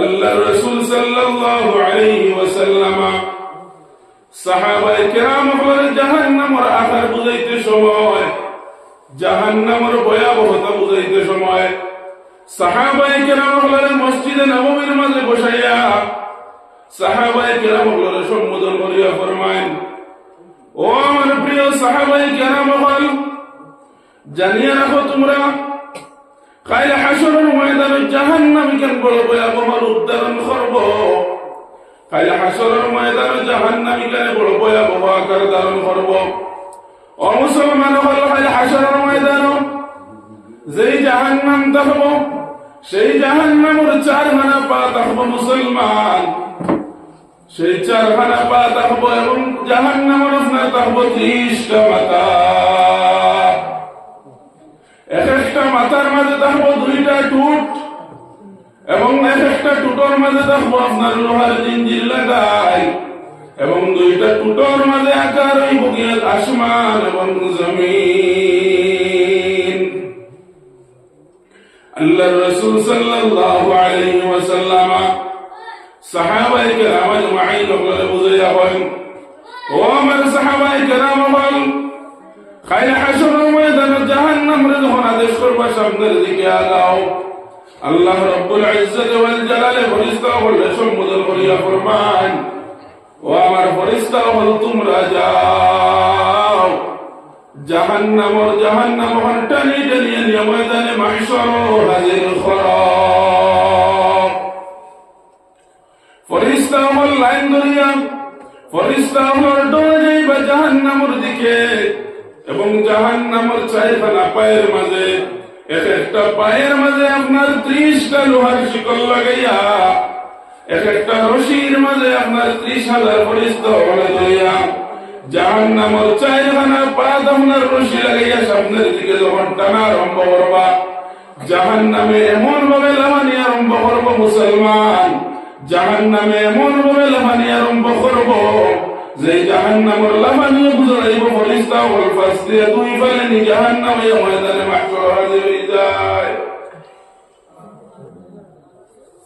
আল্লাহ রাসূল সাল্লাল্লাহু আলাইহি ওয়াসাল্লাম সাহাবায়ে কেরামকে জাহান্নামের আগুন বুঝাইতে সময়, জাহান্নামের ভয়াবহতা বুঝাইতে সময় সাহাবায়ে কেরামকে মসজিদে নববীর মাঝে বসাইয়া সাহাবায়ে কেরামকে সম্বোধন করিয়া ফরমায়েন, ও আমার প্রিয় সাহাবায়ে কেরাম, জানিয়ে রাখো তোমরা কাল হাসরের ময়দানে জাহান্নামী কেন বড় ভয়াবহ রূপ ধারণ করব। কাল হাসরের ময়দানে জাহান্নামী কেন বড় ভয়াবহ আকার ধারণ করব। ও মুসলমান হল, কাল হাসরের ময়দানে যেই জাহান্নাম থাকব, সেই জাহান্নামের চারখানা পা থাকব মুসলমান, সেই চারখানা পা থাকব এবং জাহান্নামের আপনার থাকব 30টা মাথা। এক একটা মাথার মাঝে থাকবো 2টা টুট এবং এক একটা টুটোর মাঝে থাকবো আপনার লোহার জিঞ্জির লাগাই এবং 2টা টুটোর মাঝে আকার ওই বগিয়াত আসমান এবং জমিন। আল্লাহর রাসূল সাল্লাল্লাহু আলাইহি ওয়াসাল্লাম সাহাবায়ে কেরাম আজমাইন ওগুলো বুঝাইয়া বলেন, ও আমার সাহাবায়ে কেরাম, কাল হাসরের ময়দানে জাহান্নামের যখন আদেশ করবা সামনের দিকে আগাও, আল্লাহ রাব্বুল ইজ্জত ওয়াল জালালে ফেরেশতাগুলো সম্বোধন করিয়া ফরমান, ও আমার ফেরেশতাগণ তোমরা যাও জাহান্নাম টানি টানিয়ে ময়দানে মাহশর হাজির করো। ফেরেশতাগণ লাইন ধরিয়া ফেরেশতাগণ দৌড়ে যাইবা জাহান্নামের দিকে এবং জাহান্নামের চারখানা পায়ের মাঝে এক একটা পায়ের মাঝে আপনার 30টা লোহার শিকল লাগাইয়া এক একটা রশির মাঝে আপনার 30,000 ফেরেশতা ধরিয়া জাহান্নামের চারখানা পা আপনার রশি লাগাইয়া সামনের দিকে যখন টানা আরম্ভ করবা, জাহান্নামে এমন ভাবে লাফানি আরম্ভ করব মুসলমান, জাহান্নামে এমন ভাবে লাফানি আরম্ভ করব যে জাহান্নামের লাফানিয়ে বুঝাইব ফেরেশতা ওল ফাসতে 2 ফালে নি জাহান্নামে ময়দানে মাহশর হাজির হয়ে যায়।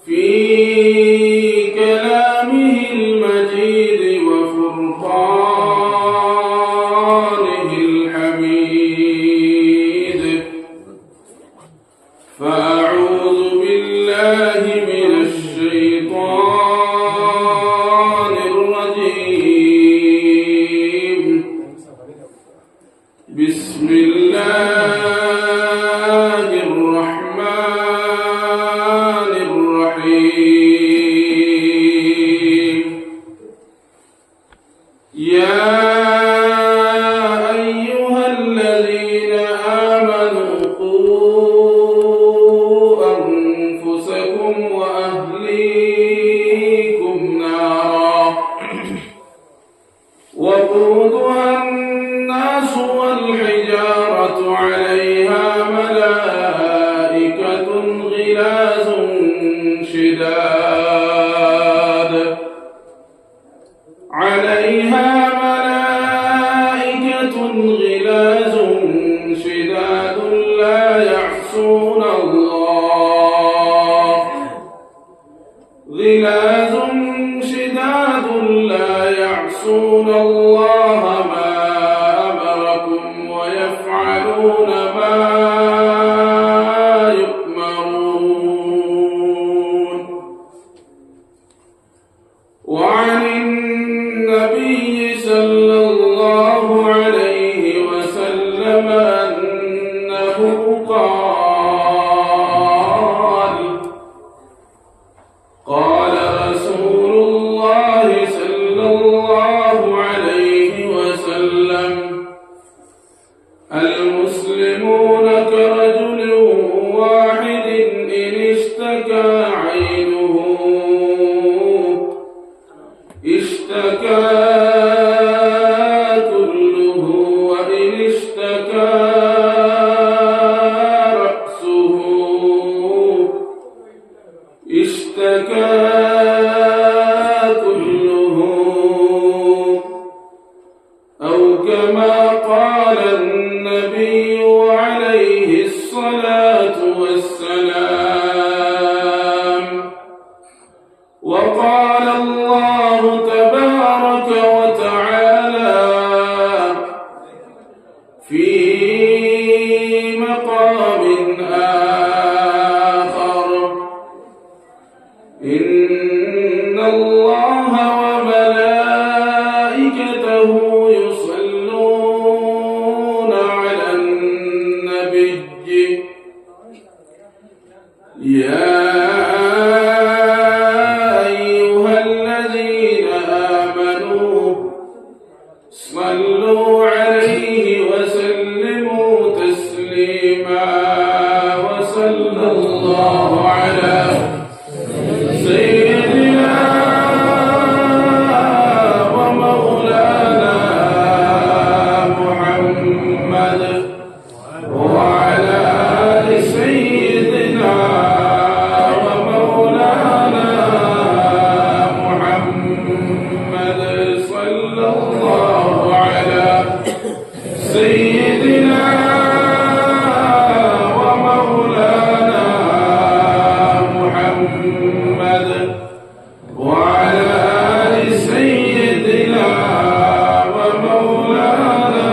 ফি কালামিহিল মাজিদ ওয়া ফুরকানিহিল হামিদ ফাআউযু বিল্লাহি মিনাশ শাইতানির রাজীম। বিসমিল্লাহির রহমানির রহিম। ইয়া আইয়ুহাল্লাযীনা আমানু কু আনফুসাকুম ওয়া আহলীকুম নারা وقودها الناس والحجارة عليها ملائكة غلاظ شداد عليها ملائكة غلاظ شداد لا يعصون الله غلاظ شداد لا يعصون الله ما أمركم ويفعلون ما يؤمرون. وعن النبي صلى الله عليه وسلم أنه قال قال رسول الله صلى الله عليه وسلم المسلمون كرجل واحد إن اشتكى عينه اشتكى كله وإن اشتكى رأسه اشتكى كله أو كما قال النبي عليه الصلاة والسلام. يا أيها الذين آمنوا صلوا عليه وسلموا تسليما وصلى الله على سيدنا ومولانا محمد وعلى آل سيدنا ومولانا محمد صلى الله على سيدنا ومولانا محمد وعلى آل سيدنا ومولانا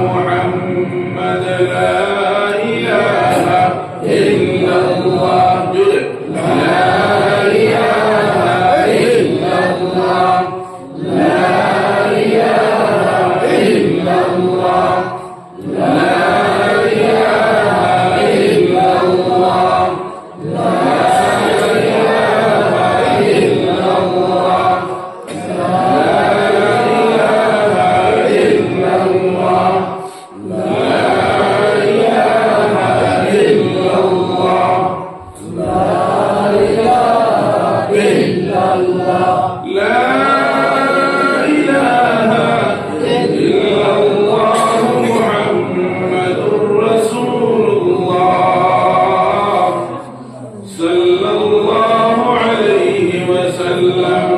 محمد لا إله إلا الله لا إله إلا الله لا إله إلا الله لا إله إلا الله لا إله إلا الله لا إله إلا الله لا إله إلا الله لا إله إلا الله لا إله إلا الله محمد رسول الله صلى الله عليه وسلم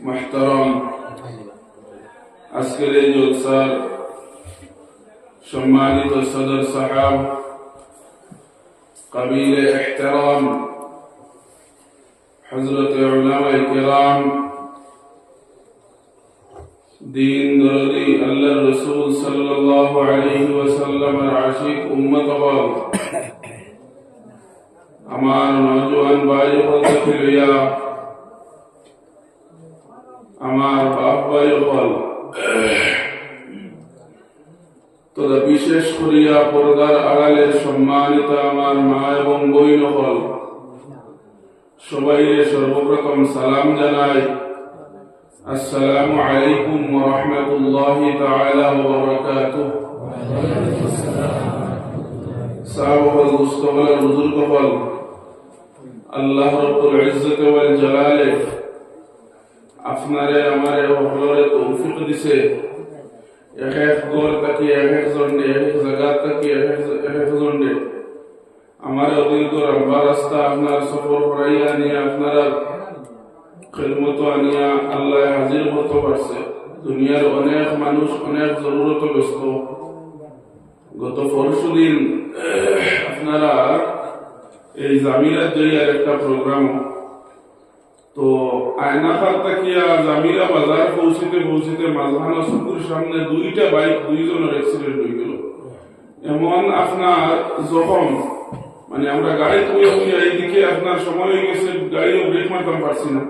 محترم আজকের এই জলসার সম্মানিত সদর সাহাব কাবিলে ইহতিরাম হযরত উলামায়ে কিরাম দীন দরদি আল্লাহর রাসূল সাল্লাল্লাহু আলাইহি ওয়াসাল্লামের আশিক উম্মত হল আমার নওজোয়ান ভাই হযরত লিয়া আমার বাপ ভাই হল তোরা বিশেষ করিয়া পর্দার আড়ালের সম্মানিত আমার মা এবং বোন হল সবাইকে সর্বপ্রথম সালাম জানাই আসসালামু আলাইকুম ওয়া রাহমাতুল্লাহি তাআলা ওয়া বারাকাতুহু সাহাবায়ে মুস্তাফার বুজুর্গ হল আল্লাহ রাব্বুল ইজ্জত ওয়াল জালালে আপনারে আমারে হলরে তৌফিক দিছে এক এক গোর তাকি এক এক জন্ডে এক এক জায়গা তাকি এক এক জন্ডে আমার অদীর্ঘ লম্বা রাস্তা আপনার সফর করাইয়া নিয়ে আপনারা খিদমত আনিয়া আল্লাহ হাজির হতে পারছে দুনিয়ার অনেক মানুষ অনেক জরুরত ব্যস্ত গত পরশুদিন আপনারা এই জামিরা জয়ার একটা প্রোগ্রাম তো আয়নাখাল তাকিয়া জামিরা বাজার পৌঁছিতে পৌঁছিতে মাঝখানে সুকুর সামনে দুইটা বাইক দুইজনের অ্যাক্সিডেন্ট হয়ে গেল এমন আপনার জখম মানে আমরা গাড়ি তুলে এইদিকে আপনার সময় হয়ে গেছে গাড়িও ব্রেক মারতাম পারছি না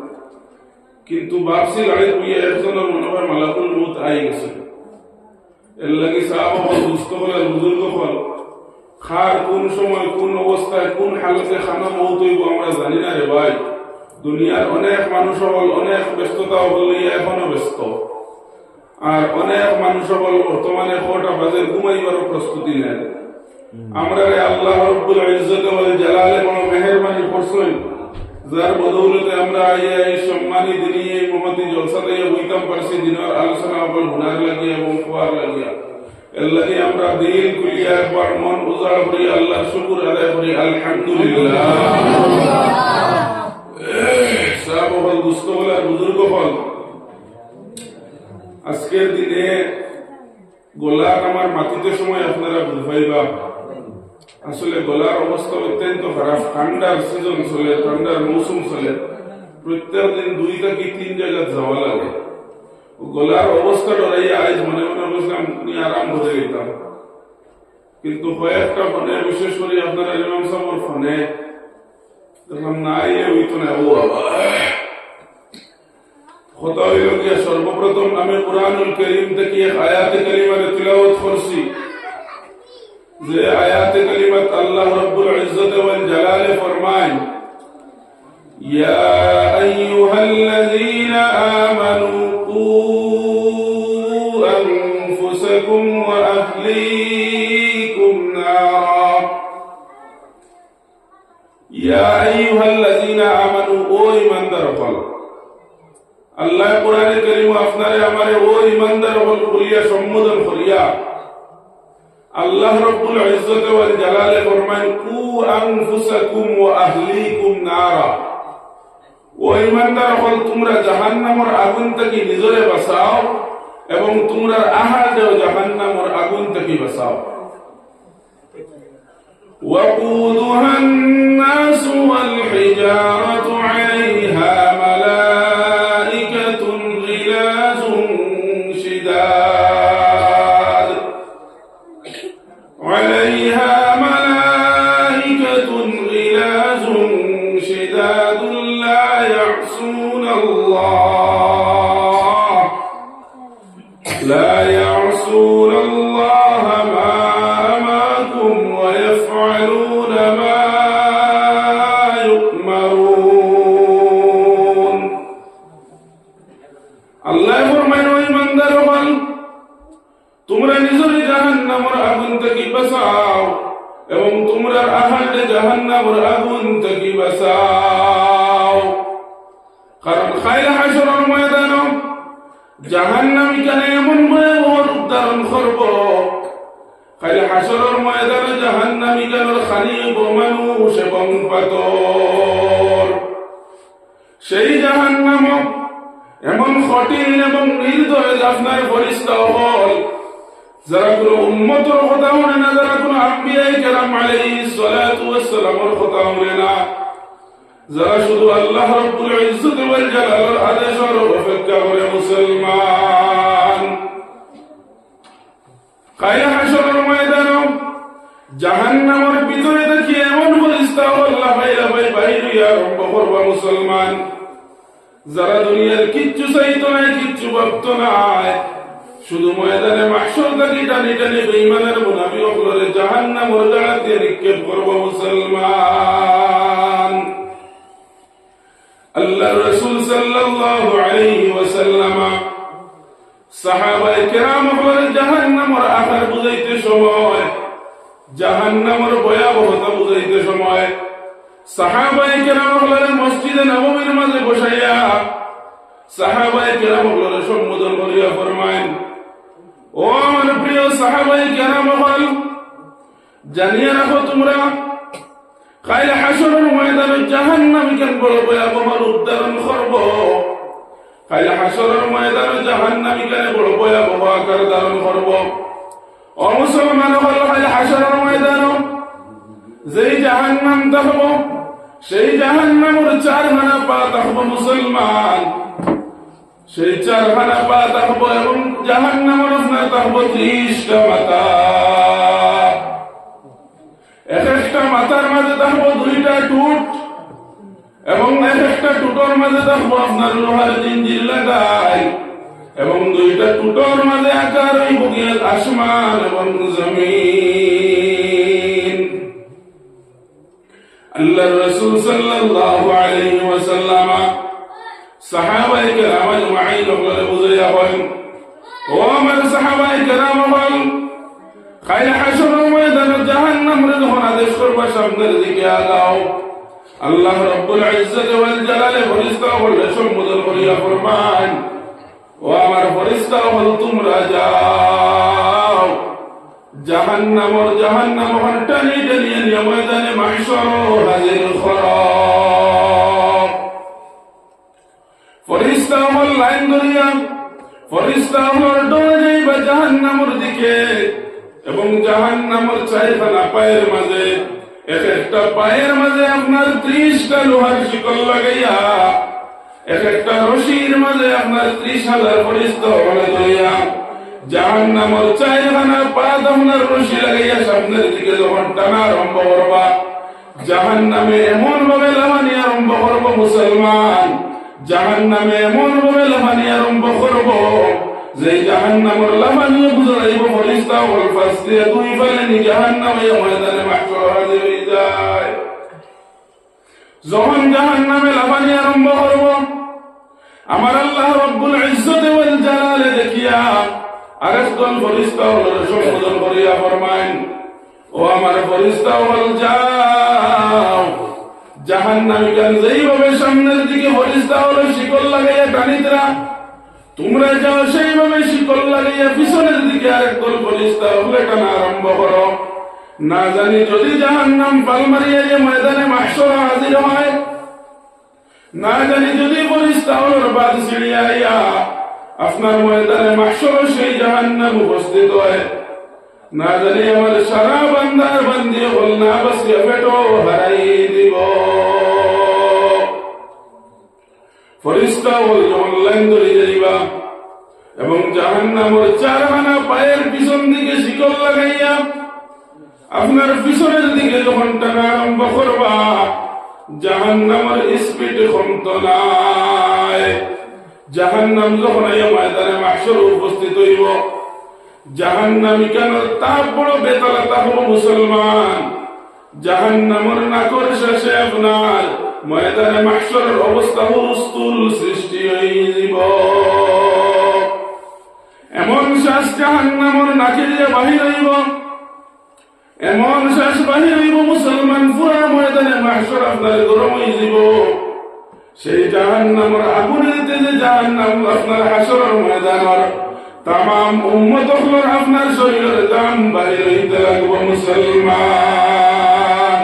কিন্তু ভাবছি গাড়ি তুলে একজনের মনে হয় মালাকুল মউত আই গেছে এর লাগি সাহাবা দুস্থ হলে বুজুর্গ হল খার কোন সময় কোন অবস্থায় কোন হালতে খানা মউত হইব আমরা জানি না রে ভাই দুনিয়ার অনেক মানুষ হল অনেক ব্যস্ততা বলে এখনো ব্যস্ত আর অনেক মানুষ হল বর্তমানে 4টা বাজে ঘুমাইবার প্রস্তুতি নেন আমরা আল্লাহ রাব্বুল ইজ্জত ওয়াল জালালে বড় মেহেরবানি করছেন যার বদৌলতে আমরা এই সম্মানী দিনে এই মহতি জলসাতে বইতাম পারছি দিনের আলোচনা উপর হুনার লাগিয়া এবং খোয়ার লাগিয়া এল্লাহি আমরা দিল কুলিয়া একবার মন উজাড় করি আল্লাহর শুকর আদায় করি আলহামদুলিল্লাহ সাহাবায়ে মুস্তাফার বুজুর্গ হল আজকের দিনে গোলার আমার মাটিতে সময় আপনারা বুঝাইবা আসলে গলার অবস্থা অত্যন্ত খারাপ ঠান্ডার সিজন চলে ঠান্ডার মৌসুম চলে প্রত্যেক দিন 2 থেকে 3 জায়গায় যাওয়া লাগে গলার অবস্থা ডরাইয়া আজ মনে মনে বললাম আরাম হয়ে যেতাম কিন্তু কয়েকটা ফোনে বিশেষ করে আপনারা ইমাম সাহেবের ফোনে দেখলাম না হইতো না ও বাবা কথা হইল গিয়া সর্বপ্রথম আমি কুরআনুল কারীম থেকে আয়াতে কারিমারে তিলাওয়াত করছি যে আয়াতে কালিমাত আল্লাহ রাব্বুল ইজ্জত ওয়াল জালালে ফরমায় ইয়া আইয়ুহাল্লাযীনা আমানু কু আনফুসাকুম ওয়া আহলিকুম নারা ইয়া আইয়ুহাল্লাযীনা আমানু ও ঈমানদারগণ আল্লাহ কোরআনে কারীম আপনারে আমারে ও ঈমানদারগণ বলিয়া সম্বোধন করিয়া আল্লাহ রাব্বুল ইজ্জত ওয়াল জালালে ফরমান কু আনফুসাকুম ওয়া আহলিকুম নারা ও ঈমানদারগণ তোমরা জাহান্নামের আগুন থেকে নিজরে বাঁচাও এবং তোমরা আহালকেও জাহান্নামের আগুন থেকে বাঁচাও وقودها الناس والحجارة عليها ملائكة غلاظ شداد عليها ملائكة غلاظ شداد لا يعصون الله ما أمرهم ويفعلون ما يؤمرون আল্লাহ ফরমায় ও ঈমানদারগণ তোমরা নিজের জাহান্নামের আগুন থেকে বাঁচাও এবং তোমরা আহলে জাহান্নামের আগুন থেকে বাঁচাও কারণ খায়লা হাশরের ময়দানে জাহান্নামী কানে এমন ভয়াবহ রূপ ধারণ করব খায়লা হাশরের ময়দানে জাহান্নামী কানের খানিব মানুষ এবং পাথর সেই জাহান্নাম এমন কঠিন এবং নির্দয় আপনার ফেরেশতা হল যারা কোনো উম্মতের কথা শুনে না, যারা কোনো আম্বিয়ায়ে কেরাম আলাইহিস সালাতু ওয়াস সালামের কথা শুনে না, যারা শুধু আল্লাহ রাব্বুল ইজ্জত ওয়াল জালালের আদেশের অপেক্ষা করে মুসলমান। কায়া হাশরের ময়দানে জাহান্নামের ভিতরে দেখি এমন ফেরেশতা আল্লাহ বাইরা বাইরিয়া রব্ব করবা মুসলমান যারা দুনিয়ার কিচ্ছু চাইতো নাই, কিচ্ছু ভাবতো নাই, শুধু ময়দানে মাহশর থেকে টানি টানি বেঈমানের মুনাফিকদের জাহান্নামের গাড়াতে নিক্ষেপ করব মুসলমান। আল্লাহর রাসূল সাল্লাল্লাহু আলাইহি ওয়াসাল্লাম সাহাবায়ে কেরামদের জাহান্নামের আকার বুঝাইতে সময়, জাহান্নামের ভয়াবহতা বুঝাইতে সময় সাহাবায়ে কেরামদের মসজিদে নববীর মাঝে বসাইয়া সাহাবায়ে কেরামদের সম্বোধন করিয়া ফরমায়েন, ও আমার প্রিয় সাহাবায়ে কেরাম, জানিয়ে রাখো তোমরা কাল হাশরের ময়দানে জাহান্নামী কেন বড় ভয়াবহ রূপ ধারণ করব। কাল হাশরের ময়দানে জাহান্নামী কেন বড় ভয়াবহ আকার ধারণ করব। ও মুসলমান হল কাল হাশরের ময়দানে যেই জাহান্নাম থাকব সেই জাহান্নামের চারখানা পা থাকব মুসলমান, সেই চারখানা পা থাকব এবং জাহান্নামের আপনার থাকব 30টা মাথা। এক একটা মাথার মাঝে থাকবো 2টা টুট এবং এক একটা টুটোর মাঝে থাকবো আপনার লোহার জিঞ্জির লাগাই এবং 2টা টুটোর মাঝে আকার হইব গিয়ে আসমান এবং জমিন। আল্লাহর রাসূল সাল্লাল্লাহু আলাইহি ওয়াসাল্লাম সাহাবায়ে কেরাম আজমাইন ওগুলো বুঝাইয়া বলেন, ও আমার সাহাবায়ে কেরাম, কাল হাশরের ময়দানে জাহান্নামের যখন আদেশ করবা সামনের দিকে আগাও, আল্লাহ রাব্বুল ইজ্জত ওয়াল জালালে ফেরেশতা বলে সম্বোধন করিয়া ফরমান, ও আমার ফেরেশতা হল তোমরা যাও জাহান্নাম টানি টানি নিয়ে ময়দানে মাহশর হাজির করো। ফেরেশতা হল লাইন ধরিয়া ফেরেশতা হল দৌড়ে যাইবা জাহান্নামের দিকে এবং জাহান্নামের চারখানা পায়ের মাঝে এক একটা পায়ের মাঝে আপনার 30টা লোহার শিকল লাগাইয়া এক একটা রশির মাঝে আপনার 30,000 ফেরেশতা বলে ধরিয়া জাহান্নামের চারখানা পা আপনার রশি লাগাইয়া সামনের দিকে যখন টানা আরম্ভ করবা, জাহান্নামে এমন ভাবে লাফানি আরম্ভ করবো মুসলমান, জাহান্নামে এমন ভাবে লাফানি আরম্ভ করবো যে জাহান্নামের লাফানিয়ে বুঝাইব ফরিস্তা হল ফাসলে দুই ফালে জাহান্নামে ময়দানে মাহশর হাজির হয়ে যায়। যখন জাহান্নামে লাফানি আরম্ভ করব, আমার আল্লাহ রব্বুল ইজ্জত ওয়াল জালালে দেখিয়া আরেকজন ফরিস্তা হল সম্বোধন করিয়া ফরমায়, ও আমার ফরিস্তা হল যাও, জাহান্নামীকে যেইভাবে সামনের দিকে ফরিস্তা হল শিকল লাগাইয়া টানিতরা, তোমরা যাও সেইভাবে শিকল লাগাইয়া পিছনের দিকে আরেকদল ফরিস্তা হলে টানা আরম্ভ করো। না জানি যদি জাহান্নাম পাল মারিয়া যে ময়দানে মাহশর হাজির হয়, না জানি যদি ফরিস্তা হলের বাদ ছিড়িয়া আইয়া আপনার ময়দানে মাহশর সেই জাহান্নাম উপস্থিত হয়, না জানি আমার সারা বান্দার বান্দি হল না বাসিয়া পেটো হারাই দিব। ফরিস্তা হল যখন লাইন ধরে যাইবা এবং জাহান্নামের চারখানা পায়ের পিছন দিকে শিকল লাগাইয়া আপনার পিছনের দিকে যখন টানা আরম্ভ করবা, জাহান্নামের স্পিড কমত নাই। জাহান্নাম যখন এই ময়দানে মাহশর উপস্থিত হইব, জাহান্নামী কেন তাপ বড় বেতলা তাহব মুসলমান, জাহান্নামের নাকর শেষে আপনার ময়দানে মাহশরের অবস্থা হুলস্থুল সৃষ্টি হয়ে যাব। এমন শ্বাস জাহান্নামের নাকে দিয়ে বাহির হইব, এমন শ্বাস বাহির হইব মুসলমান পুরা ময়দানে মাহশর আপনার গরম হয়ে যাব। সেই জাহান্নামের আগুনের তেজে জাহান্নাম আপনার হাসরের ময়দানের তামাম উম্মত হলোর আপনার শরীরের দাম বাহির হইতে লাগবো মুসলমান।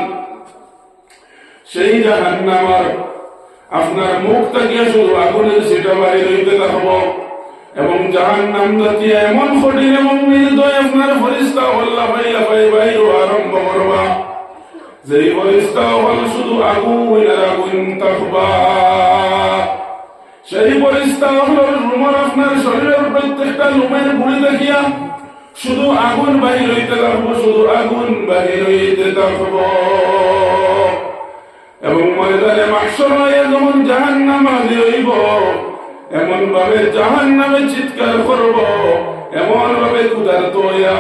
সেই জাহান্নামের আপনার মুখ থেকে শুধু আগুনের সেটা বাহির হইতে থাকবো এবং জাহান্নাম জাতীয় এমন কঠিন এবং নির্দয় আপনার ফরিস্তা হল্লা ভাই লাফাই বাহির আরম্ভ করবা, যেই ফরিস্তা হল শুধু আগুন আর আগুন থাকবা। সেই ফরিস্তা হল রুমের আপনার শরীরের প্রত্যেকটা লুমের গুলি দেখিয়া শুধু আগুন বাহির হইতে থাকবো, শুধু আগুন বাহির হইতে থাকবো। এবং ময়দানে মাহশর হয়ে যেমন জাহান্নাম হাজির হইব, এমন ভাবে জাহান্নামে চিৎকার করব, এমন ভাবে ক্ষুধার্ত হইয়া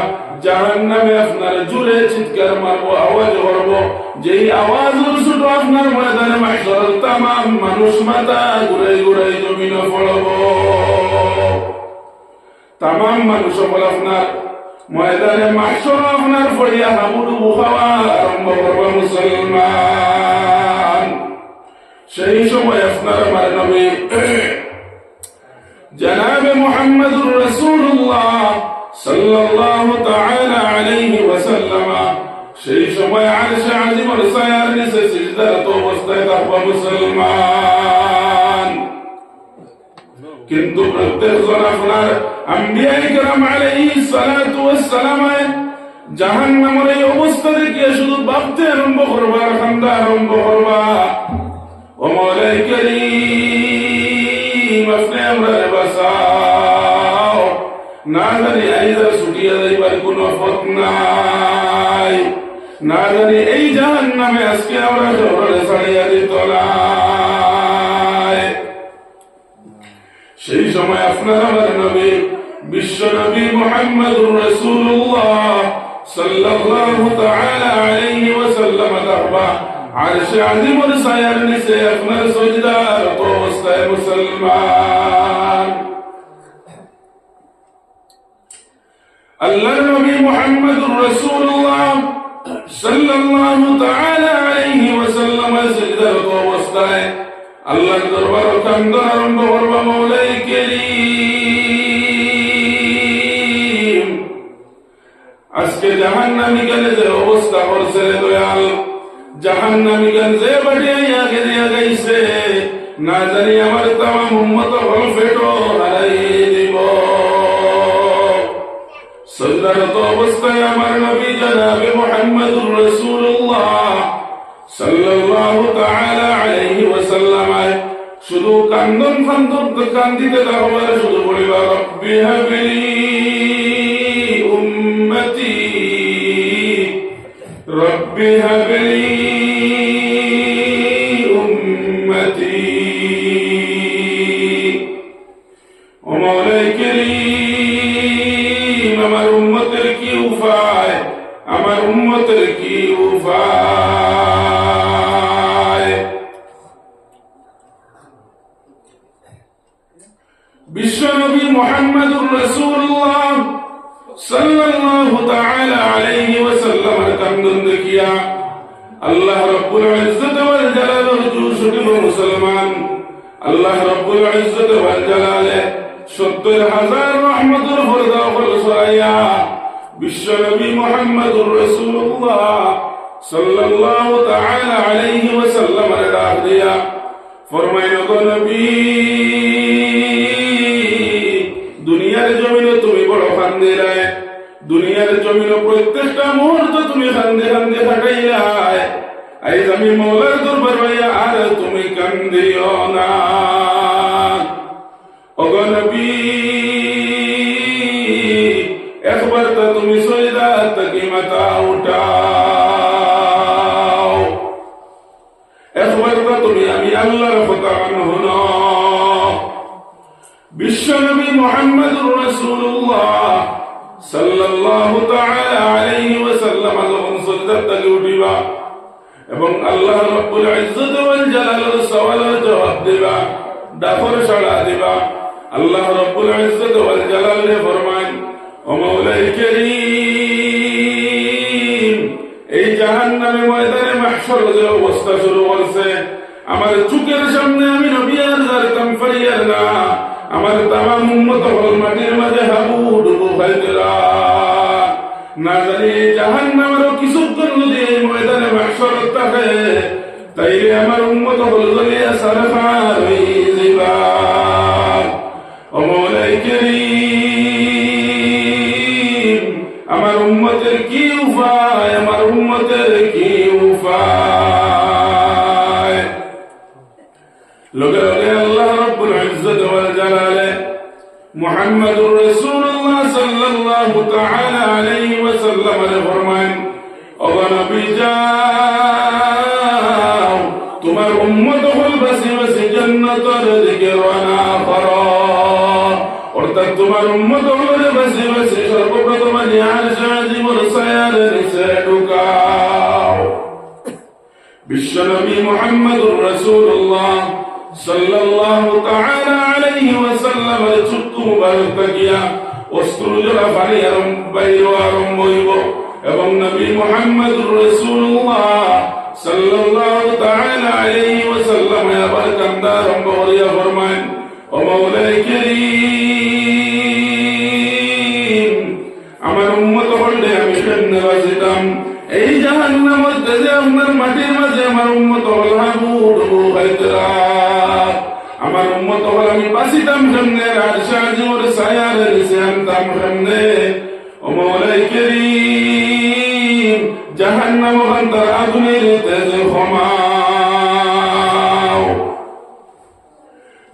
জাহান্নামে আপনার জুড়ে চিৎকার মারবো, আওয়াজ করবো, যেই আওয়াজ শুধু আপনার ময়দানে মাহশর তামাম মানুষ মাথা ঘুরাই ঘুরাই জমিনে পড়ব। তামাম মানুষ বল আপনার ময়দানে মাহশর আপনার পড়িয়া হাবুডুবু খাওয়া আরম্ভ করবো মুসলমান। সেই সময় আপনার আমার নবী জনাবে মুহাম্মদুর রাসূলুল্লাহ সাল্লাল্লাহু তাআলা আলাইহি ওয়াসাল্লাম সেই সময় আরশে আজিমের ছায়ার নিচে সিজদারত অবস্থায় থাকবা মুসলমান। কিন্তু প্রত্যেকজন আপনার আম্বিয়া ইকরাম আলাইহিস সালাতু ওয়াস সালাম জাহান্নামের এই অবস্থা দেখে শুধু ভাবতে আরম্ভ করবা আর কান্দা আরম্ভ করবা, ও মওলাই করিম আপনি আমরা বাঁচাও, না জানি আইজা ছুটিয়া যাইবার কোনো পথ নাই, না জানি এই জাহান্নামে আজকে আমরা শহরে ছাড়িয়া দিত নাই। সেই সময় আপনার আমার নবী বিশ্ব নবী মুহাম্মদুর রাসূলুল্লাহ সাল্লাল্লাহু তাআলা আলাইহি ওয়াসাল্লাম তাকবা আরশে আজিমের ছায়ার নিচে আপনার সিজদারত অবস্থায় মুসলমান। আল্লাহর নবী মুহাম্মদুর রাসূলুল্লাহ সাল্লাল্লাহু তাআলা আলাইহি ওয়াসাল্লাম সিজদারত অবস্থায় আল্লাহর দরবারে কান্দন আরম্ভ করবা, মওলাই করিম আজকে জাহান্নামী গেলে যে অবস্থা করছে রে দয়াল, জাহান্নামী গান যে বাড়িয়া গেরিয়া গাইছে, না জানি আমার তামাম উম্মত হল ফেটো হারাই দিব। সিজদারত অবস্থায় আমার নবী জনাবে মুহাম্মদুর রাসূলুল্লাহ সাল্লাল্লাহু তাআলা আলাইহি ওয়াসাল্লাম শুধু কান্দন কান্দিতে থাকবার, শুধু বলিবা রব্বি হাবলি উম্মতি রব্বি হাবলি উম্মতি, ও মওলাই করিম কি উপায়। বিশ্বনবী মুহাম্মদুর রাসূলুল্লাহ সাল্লাল্লাহু তাআলা আলাইহি ওয়াসাল্লামের কান্দন দেখিয়া আল্লাহ রাব্বুল ইজ্জত ওয়াল জালালের জুশুটি মুসলমান আল্লাহ রাব্বুল ইজ্জত ওয়াল জালালে ৭০,০০০ রহমতের পর্দা সরাইয়া বিশ্বনবী মুহাম্মদুর রাসূলুল্লাহ সাল্লাল্লাহু তাআলা আলাইহি ওয়াসাল্লামের ডাক দিয়া ফরমাইল, গো নবী, দুনিয়ার জমিনে তুমি বড় কান্দিলাই, দুনিয়ার জমিনে প্রত্যেকটা মুহূর্ত তুমি কান্দে কান্দে কাটাইলাই। আজ আমি মৌলার দরবার হইয়া আর তুমি কান্দিও না। ওগো নবী, একবার তো তুমি সজদা থেকে মাথা উঠাও, একবার তো তুমি আমি আল্লাহর কথা শুনো। বিশ্বনবী মুহাম্মদুর রাসূলুল্লাহ সাল্লাল্লাহু তাআলা আলাইহি ওয়াসাল্লাম যখন সজদা থেকে উঠিবা এবং আল্লাহ রাব্বুল ইজ্জত ওয়াল জালালের সওয়ালের জবাব দিবা, ডাকর সাড়া দিবা, আল্লাহ রাব্বুল ইজ্জত ওয়াল জালালে ফরমান, ও মাওলাই কারীম, এই জাহান্নামে ময়দানে মাহশর যে অবস্থা শুরু হচ্ছে, আমার চোখের সামনে আমি নবী আর যারতাম ফারিয়ার না, আমার তামাম উম্মত হল মাটির মাঝে হাবুডুবু খাইতেরা। না জানি জাহান্নামেরও কিছুক্ষণ যদি এই ময়দানে মাহশর থাকে, তাইলে আমার উম্মত হল জ্বলিয়া সারখার হয়ে যাইবা। ও মাওলাই কারীম, আমার উম্মতের কি উপায়, আমার উম্মতের কি উপায়। লগে লগে আল্লাহ রাব্বুল ইজ্জত ওয়াল জালালে মুহাম্মদুর রাসূলুল্লাহ সাল্লাল্লাহু তাআলা আলাইহি ওয়াসাল্লামের ফরমান, ও নবী যাও, তোমার উম্মত হল বাসি বাসি জান্নাতের দিকে রওনা করো। অর্থাৎ তোমার উম্মত হল বাসি বাসি সর্বপ্রথম আরশ আজিমের ছায়ার নিচে ঢুকাও। বিশ্বনবী মুহাম্মদুর রাসূলুল্লাহ সাল্লাল্লাহু তাআলা আলাইহি ওয়াসাল্লামের চক্ষু মুবারক তাকিয়া অশ্রুজোড়া পানি আরম্ভ হইব এবং নবী মুহাম্মদুর রাসূলুল্লাহ সাল্লাল্লাহু তাআলা আলাইহি ওয়াসাল্লাম আবার কান্দা আরম্ভ করিয়া ফরমান, ও মাওলাই কারীম, আমার উম্মত হলে আমি কেমনে বাঁচিতাম? এই জাহান্নামের তেজে আপনার মাটির মাঝে আমার উম্মত হল হাবুডুবু খাইতেরা। আমার উম্মত হল আমি বাঁচিতাম কেমনে? আরশ আজিমের ছায়ার নিচে আনতাম কেমনে? ও মাওলাই কারীম, জাহান্নাম তার আগুনের তেজে ক্ষমাও।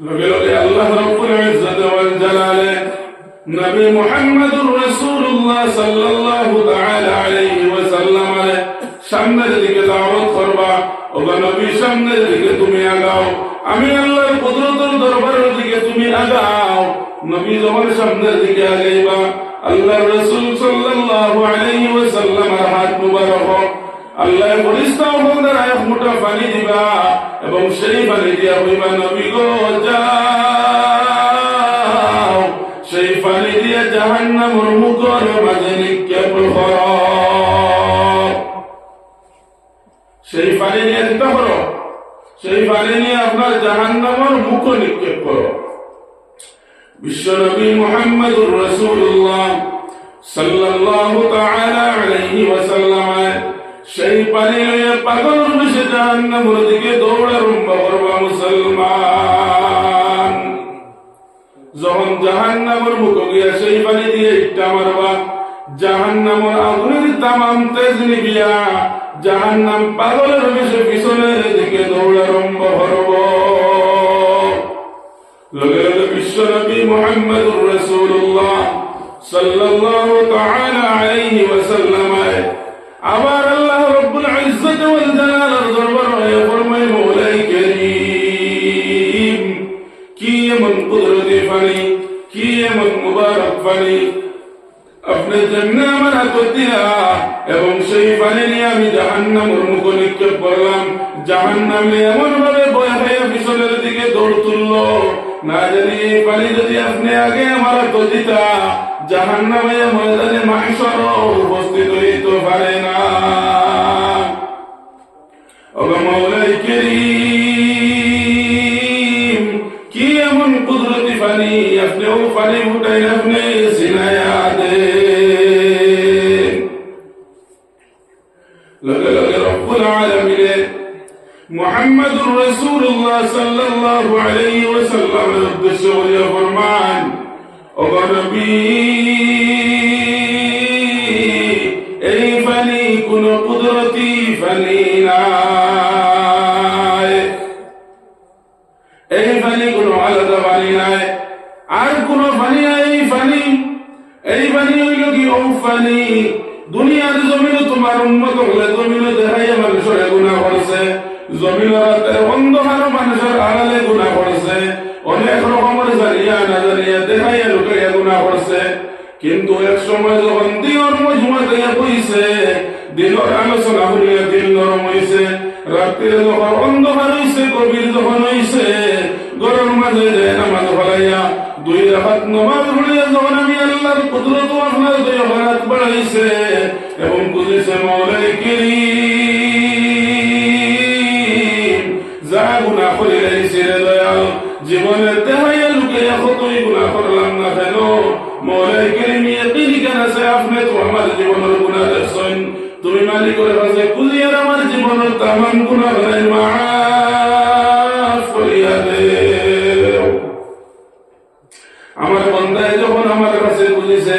লগে লগে আল্লাহ রাব্বুল ইজ্জত ওয়াল জালালে নবী মুহাম্মদুর রাসূলুল্লাহ সাল্লাল্লাহু তাআলা আলাইহি ওয়াসাল্লামের সামনের দিকে দাওয়াত করবা, ও নবী সামনের দিকে তুমি আগাও, আমি আল্লাহর কুদরতের দরবারের দিকে তুমি আগাও। নবী যখন সামনের দিকে আগাইবা, আল্লাহর রাসূল সাল্লাল্লাহু আলাইহি ওয়াসাল্লামের হাত মুবারক আল্লাহ ফেরেশতা দ্বারা এক মুঠা পানি দিবা এবং সেই পানি দিয়া হইবা, নবী গো যাও, সেই পানি দিয়ে জাহান্নামের মুখের মাঝে নিক্ষেপ করো। সেই পানি নিয়ে চিন্তা করো, সেই পানি নিয়ে আপনার জাহান্নামের মুখ নিক্ষেপ করো। বিশ্বনবী মুহাম্মদুর রাসূলুল্লাহ সাল্লাল্লাহু তাআলা আলাইহি ওয়াসাল্লাম সেই পানি নিয়ে পাগলের বেশে জাহান্নামের দিকে দৌড় আরম্ভ করবা। মুসলমান, যখন জাহান্নামের মুখ গিয়া সেই পানি দিয়ে ইট্টা মারবা, জাহান্নামের আগুনের তামাম তেজ নিবিয়া জাহান্নাম পাগলের বেশে পিছনের দিকে দৌড় আরম্ভ করব। লগে লগে বিশ্বনবী মুহাম্মদুর রাসূলুল্লাহ সাল্লাল্লাহু তাআলা আলাইহি ওয়াসাল্লাম আবার আল্লাহ রাব্বুল ইজ্জত ওয়াল জালালের দরবারে ফরমায়, মাওলাই কারীম, কি এমন কুদরতি পানি, কি এমন মুবারক পানি আপনি জন্নে আমার হাত দিয়া এবং সেই পানি নিয়ে আমি জাহান্নামের মুখে নিক্ষেপ করলাম। জাহান্নামে এমন ভাবে ভয় হয়ে পিছনের দিকে দৌড় তুললো, না জানি এই পানি যদি আপনি আগে আমার তো দিতা, জাহান্নামে ময়দানে মাহশর উপস্থিত হইতে পারে না। ওগো মাওলাই কারীম, কি এমন কুদরতি পানি, আপনি ও পানি উঠাই আপনি সিনায়া দেন। লগে লগে রব্বুল আলামিন মুহাম্মদুর রাসূলুল্লাহ সাল্লাল্লাহু আলাইহি ওয়াসাল্লামের উদ্দেশ্যে বলে ফরমান, ওগো নবী, এই পানি কোন কুদরতি পানি না, এই পানি কোন আলাদা পানি নাই, আর কোন পানি নাই। এই পানি হইল কি ও পানি দুনিয়ার জমিনে তোমার উম্মত হলে জমিনে দেখাইয়া মানুষের গুনাহ করছে, জমিনের অন্ধকার মানুষের আড়ালে গুনাহ করছে, অনেক রকমের জানিয়া না জানিয়া দেখাইয়া লুকাইয়া গুনাহ করছে। কিন্তু এক সময় যখন দিনের মজমাতে বইছে, দিনের আলোচনা হইয়া দিল নরম হইছে, রাত্রে যখন অন্ধকার হইছে, গভীর যখন হইছে, গরম মাঝে নামাজ ফলাইয়া 2 রাকাত নামাজ পড়িয়া যখন আমি আল্লাহর কুদরত আপনার 2 হাত বাড়াইছে এবং বুঝেছে মাওলাই কারীম, যা গুনাহ করে লাইছে রে দয়াল, জীবনে দেখাইয়া লুকাইয়া কতই গুনাহ করলাম না কেন, মাওলাই কারীম ইয়াকিন কেন আছে আপনি তো আমার জীবনের গুনাহ দেখছেন, তুমি মালিকের কাছে কুলিয়ার আমার জীবনের তামাম গুনাহ মাফ করিয়া দেও। আমার বন্দায় যখন আমার কাছে বুঝেছে,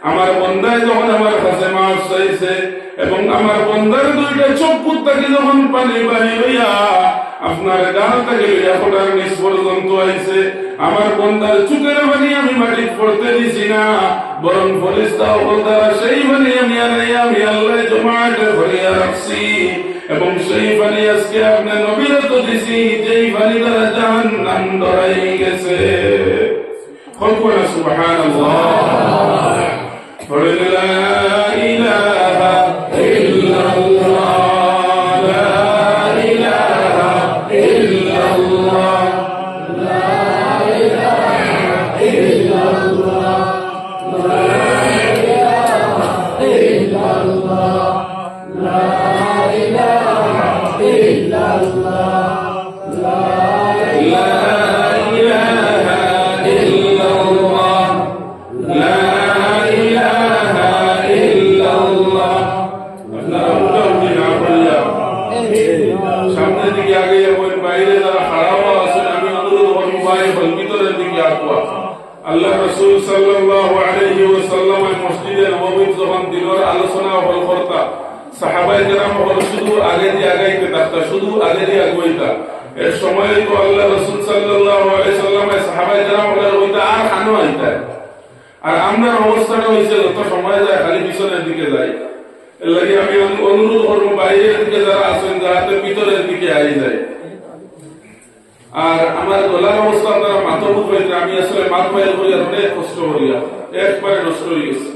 আমার বন্দায় যখন আমার কাছে মাফ চাইছে এবং আমার বন্দার 2টা চক্ষু থেকে যখন পানি বাড়ি হইয়া আপনার গাল থেকে লইয়া ফোটার নিচ পর্যন্ত আইছে, আমার বন্দার চোখের পানি আমি মাটি পড়তে দিছি না, বরং ফেরেশতা ও দ্বারা সেই পানি আমি আল্লাহ জমায়েত করিয়া রাখছি এবং সেই পানি আজকে আপনার নবীর তো দিছি, যেই পানি দ্বারা জাহান্নাম ডরাই গেছে। قولنا سبحان الله، قل لا إله إلا الله، لا إله إلا الله، لا إله إلا الله، لا إله إلا الله، لا إله إلا الله، لا আল্লাহ রাসূল সাল্লাল্লাহু আলাইহি ওয়াসাল্লাম মসজিদে নববীতে যখন দিনের আলোচনা হল করতা, সাহাবায়ে কেরাম হল শুধু আগে দিয়ে আগাইতে থাকতা, শুধু আগে দিয়ে আগাইতা। এক সময় তো আল্লাহ রাসূল সাল্লাল্লাহু আলাইহি ওয়াসাল্লাম সাহাবায়ে কেরাম হল হইতা আর খানো আইতা, আর আমরা অবস্থাটা হইছে যত সময় যায় খালি পিছনের দিকে যাই। এর লাগি আমি অনুরোধ করব বাইরের দিকে যারা আছেন যাতে ভিতরের দিকে আই যায়। আর আমার গলার অবস্থা তারা মাথা বুক হয়েছে, আমি আসলে মাথ ফাইল করিয়া অনেক কষ্ট করিয়া একবারে নষ্ট হয়ে গেছে।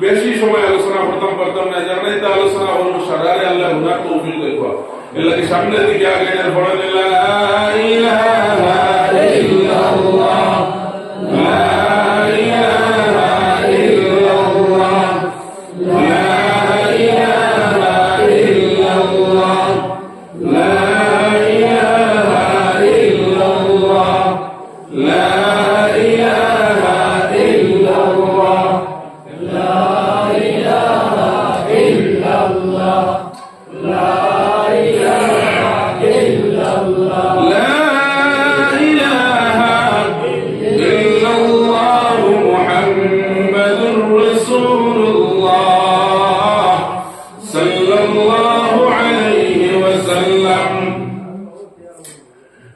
বেশি সময় আলোচনা করতাম না, জানাই তো আলোচনা করবো সারারে আল্লাহ গুনাহ তৌফিক দেবা। এর লাগে সামনের দিকে আগে পড়া লা ইলাহা ইল্লাল্লাহ, লা ইলাহা ইল্লাল্লাহ, লা ইলাহা ইল্লাল্লাহ, লা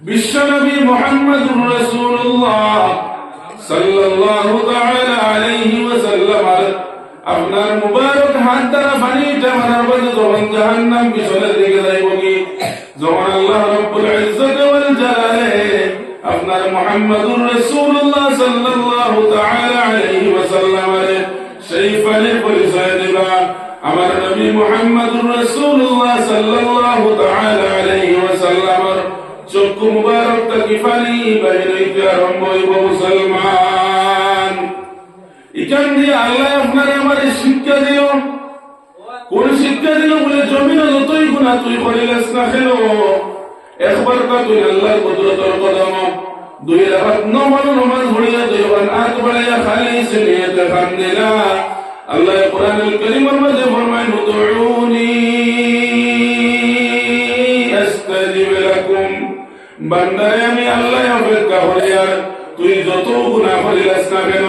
বিশ্বনবী মুহাম্মদুর রাসূলুল্লাহ সাল্লাল্লাহু তাআলা আলাইহি ওয়াসাল্লাম আপনার মুবারক হাত দ্বারা পানিটা মারার পরে যখন জাহান্নাম পিছনের দিকে যাইব কি, যখন আল্লাহ রাব্বুল ইজ্জত ওয়াল জালালে আপনার মুহাম্মদুর রাসূলুল্লাহ সাল্লাল্লাহু তাআলা আলাইহি ওয়াসাল্লাম সেই পানির পরিচয় দিবা, আমার নবী মুহাম্মদুর রাসূলুল্লাহ সাল্লাল্লাহু তাআলা আলাইহি ওয়াসাল্লামের চক্ষু মুবারক থেকে পানি বাহির হইতে আরম্ভ হইব মুসলমান। এখান দিয়ে আল্লাহ আপনার আমার শিক্ষা দিও। কোন শিক্ষা দিল বলে জমিনে যতই গুনাহ তুই করিলেস না কেন, একবার কা তুই আল্লাহর কুদরতের কদম দুই রাকাত নফল নামাজ পড়িয়া দুই রাকাত পড়িয়া খালিস নিয়তে খামদিলা। আল্লাহ কোরআনুল কারীমের মধ্যে ফরমায় উদউনি আস্তাজিব লাকুম, বান্দারে আমি আল্লাহ অপেক্ষা করি। আর তুই যত গুনাহ করিলেস না কেন,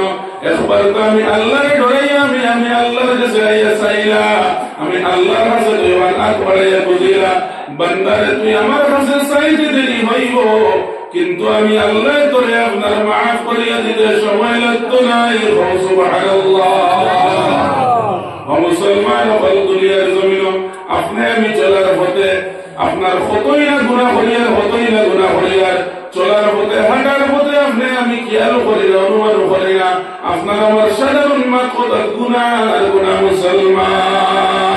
একবার তো আমি আল্লাহরে ডরাইয়া আমি আল্লাহর কাছে আইয়া চাইলা, আমি আল্লাহর কাছে দুই রাকাত পড়িয়া বুঝিলা বান্দারে তুই আমার কাছে চাইতে দেরি হইব, কিন্তু আমি আল্লাহ তোরে আপনার মাফ করিয়া দিতে সময় লাগতো না। সুবহানাল্লাহ। মুসলমান হল দুনিয়ার জমিন আপনি আমি চলার পথে আপনার কতই না গুনাহ করিয়ার চলার পথে হাঁটার পথে আপনি আমি খেয়াল করি না, অনুমান করি না, আপনার আমার সাধারণ মাত্র গুনাহ মুসলমান।